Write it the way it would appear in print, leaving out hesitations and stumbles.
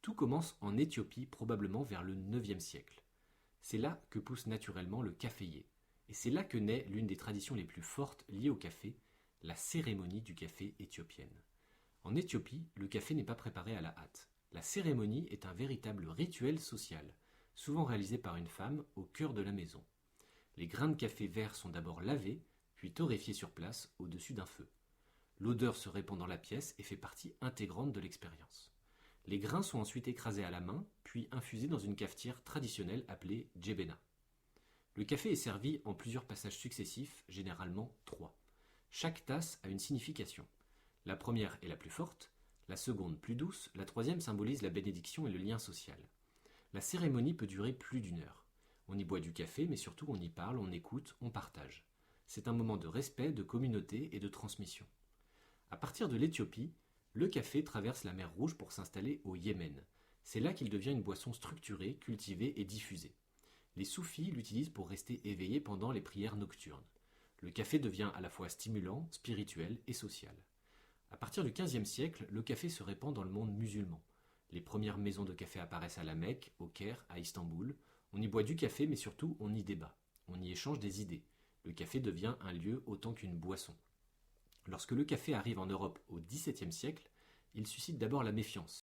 Tout commence en Éthiopie, probablement vers le 9e siècle. C'est là que pousse naturellement le caféier. Et c'est là que naît l'une des traditions les plus fortes liées au café, la cérémonie du café éthiopienne. En Éthiopie, le café n'est pas préparé à la hâte. La cérémonie est un véritable rituel social, souvent réalisé par une femme au cœur de la maison. Les grains de café vert sont d'abord lavés, puis torréfiés sur place au-dessus d'un feu. L'odeur se répand dans la pièce et fait partie intégrante de l'expérience. Les grains sont ensuite écrasés à la main, puis infusés dans une cafetière traditionnelle appelée djebena. Le café est servi en plusieurs passages successifs, généralement 3. Chaque tasse a une signification. La première est la plus forte, la seconde plus douce, la troisième symbolise la bénédiction et le lien social. La cérémonie peut durer plus d'une heure. On y boit du café, mais surtout on y parle, on écoute, on partage. C'est un moment de respect, de communauté et de transmission. À partir de l'Éthiopie, le café traverse la mer Rouge pour s'installer au Yémen. C'est là qu'il devient une boisson structurée, cultivée et diffusée. Les soufis l'utilisent pour rester éveillés pendant les prières nocturnes. Le café devient à la fois stimulant, spirituel et social. À partir du XVe siècle, le café se répand dans le monde musulman. Les premières maisons de café apparaissent à la Mecque, au Caire, à Istanbul. On y boit du café, mais surtout on y débat. On y échange des idées. Le café devient un lieu autant qu'une boisson. Lorsque le café arrive en Europe au XVIIe siècle, il suscite d'abord la méfiance.